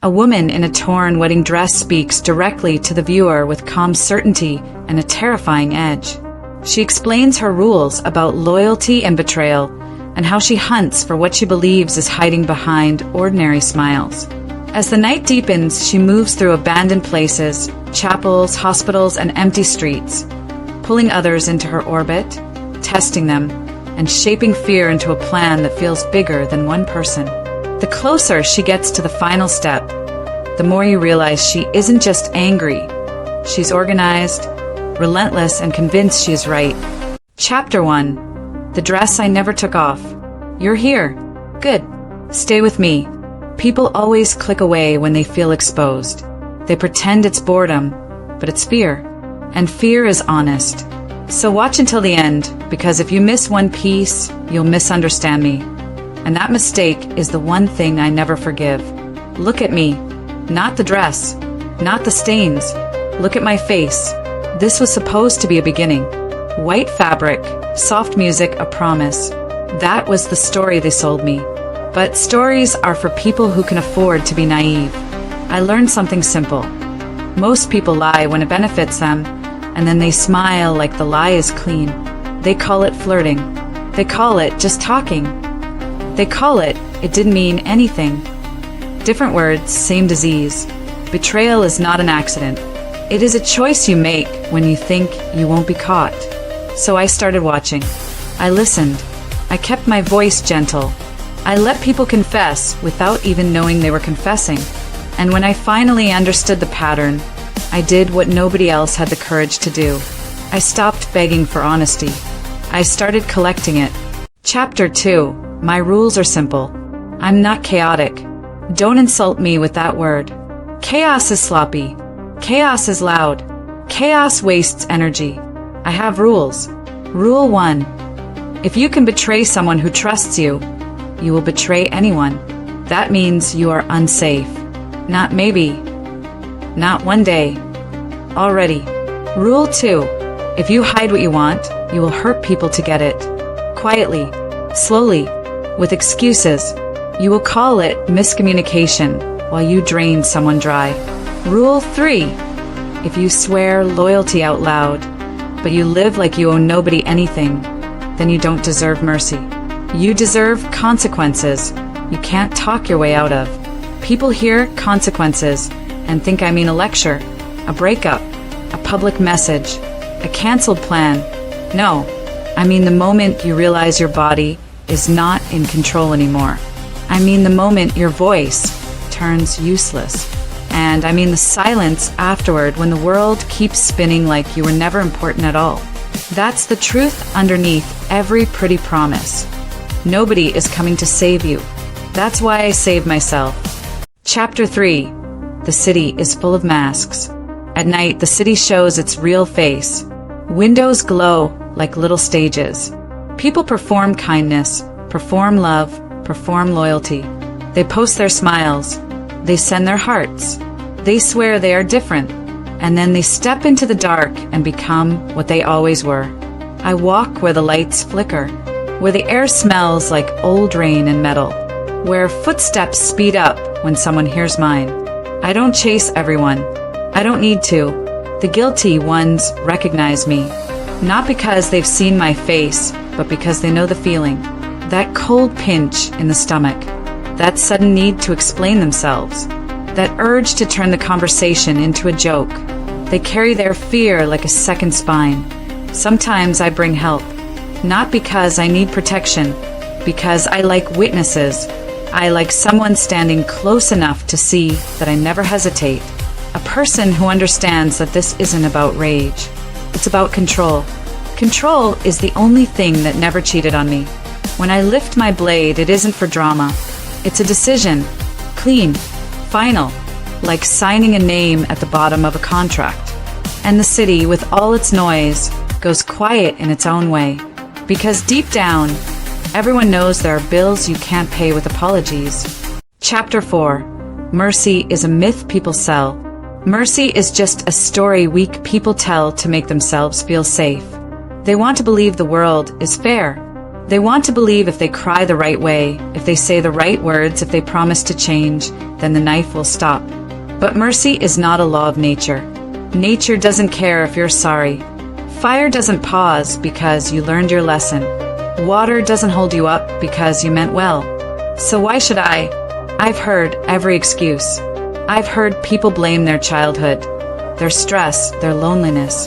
A woman in a torn wedding dress speaks directly to the viewer with calm certainty and a terrifying edge. She explains her rules about loyalty and betrayal, and how she hunts for what she believes is hiding behind ordinary smiles. As the night deepens, she moves through abandoned places, chapels, hospitals, and empty streets, pulling others into her orbit, testing them, and shaping fear into a plan that feels bigger than one person. The closer she gets to the final step, the more you realize she isn't just angry. She's organized, relentless, and convinced she is right. Chapter 1. The dress I never took off. You're here. Good. Stay with me. People always click away when they feel exposed. They pretend it's boredom, but it's fear. And fear is honest. So watch until the end, because if you miss one piece, you'll misunderstand me. And that mistake is the one thing I never forgive. Look at me. Not the dress. Not the stains. Look at my face. This was supposed to be a beginning. White fabric, soft music, a promise. That was the story they sold me. But stories are for people who can afford to be naive. I learned something simple. Most people lie when it benefits them, and then they smile like the lie is clean. They call it flirting. They call it just talking. They call it didn't mean anything. Different words, same disease. Betrayal is not an accident. It is a choice you make when you think you won't be caught. So I started watching. I listened. I kept my voice gentle. I let people confess without even knowing they were confessing. And when I finally understood the pattern, I did what nobody else had the courage to do. I stopped begging for honesty. I started collecting it. Chapter 2. My rules are simple. I'm not chaotic. Don't insult me with that word. Chaos is sloppy. Chaos is loud. Chaos wastes energy. I have rules. Rule 1. If you can betray someone who trusts you, you will betray anyone. That means you are unsafe. Not maybe. Not one day. Already. Rule 2. If you hide what you want, you will hurt people to get it. Quietly. Slowly. With excuses. You will call it miscommunication while you drain someone dry. Rule 3. If you swear loyalty out loud, but you live like you owe nobody anything, then you don't deserve mercy. You deserve consequences you can't talk your way out of. People hear consequences and think I mean a lecture, a breakup, a public message, a canceled plan. No, I mean the moment you realize your body is not in control anymore. I mean the moment your voice turns useless. And I mean the silence afterward when the world keeps spinning like you were never important at all. That's the truth underneath every pretty promise. Nobody is coming to save you. That's why I saved myself. Chapter 3. The city is full of masks. At night, the city shows its real face. Windows glow like little stages. People perform kindness, perform love, perform loyalty. They post their smiles. They send their hearts. They swear they are different. And then they step into the dark and become what they always were. I walk where the lights flicker, where the air smells like old rain and metal, where footsteps speed up when someone hears mine. I don't chase everyone. I don't need to. The guilty ones recognize me, not because they've seen my face, but because they know the feeling. That cold pinch in the stomach, that sudden need to explain themselves, that urge to turn the conversation into a joke. They carry their fear like a second spine. Sometimes I bring help, not because I need protection, because I like witnesses. I like someone standing close enough to see that I never hesitate. A person who understands that this isn't about rage. It's about control. Control is the only thing that never cheated on me. When I lift my blade, it isn't for drama. It's a decision. Clean. Final. Like signing a name at the bottom of a contract. And the city, with all its noise, goes quiet in its own way. Because deep down, everyone knows there are bills you can't pay with apologies. Chapter 4. Mercy is a myth people sell. Mercy is just a story weak people tell to make themselves feel safe. They want to believe the world is fair, They want to believe if they cry the right way, if they say the right words, if they promise to change, then the knife will stop. But mercy is not a law of nature. Nature doesn't care if you're sorry. Fire doesn't pause because you learned your lesson. Water doesn't hold you up because you meant well. So why should I? I've heard every excuse. I've heard people blame their childhood, their stress, their loneliness.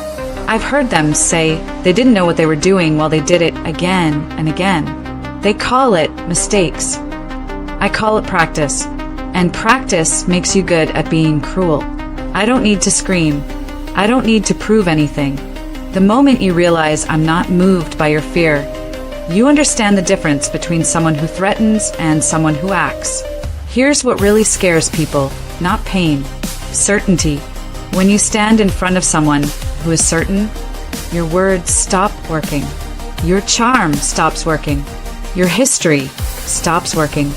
I've heard them say they didn't know what they were doing while they did it again and again. They call it mistakes. I call it practice. And practice makes you good at being cruel. I don't need to scream. I don't need to prove anything. The moment you realize I'm not moved by your fear, you understand the difference between someone who threatens and someone who acts. Here's what really scares people, not pain, certainty. When you stand in front of someone who is certain, your words stop working. Your charm stops working. Your history stops working.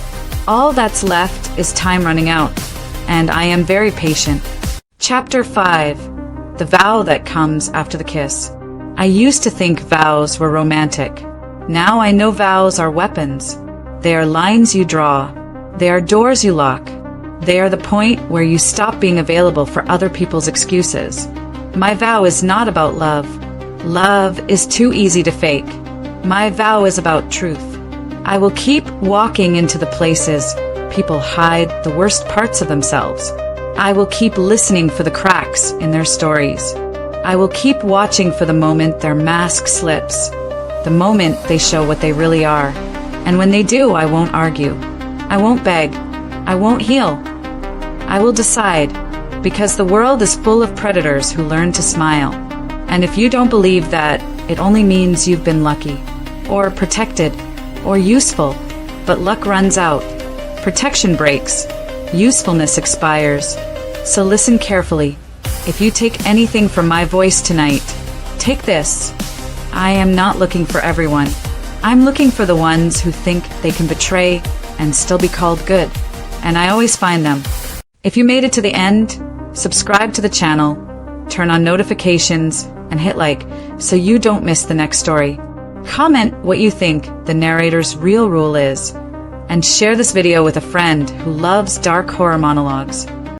All that's left is time running out, and I am very patient. Chapter 5. The vow that comes after the kiss. I used to think vows were romantic. Now I know vows are weapons. They are lines you draw. They are doors you lock. They are the point where you stop being available for other people's excuses. My vow is not about love. Love is too easy to fake. My vow is about truth. I will keep walking into the places people hide the worst parts of themselves. I will keep listening for the cracks in their stories. I will keep watching for the moment their mask slips, the moment they show what they really are. And when they do, I won't argue. I won't beg. I won't heal. I will decide, because the world is full of predators who learn to smile. And if you don't believe that, it only means you've been lucky, or protected, or useful. But luck runs out. Protection breaks. Usefulness expires. So listen carefully. If you take anything from my voice tonight, take this. I am not looking for everyone. I'm looking for the ones who think they can betray and still be called good. And I always find them. If you made it to the end, subscribe to the channel, turn on notifications, and hit like so you don't miss the next story. Comment what you think the narrator's real rule is, and share this video with a friend who loves dark horror monologues.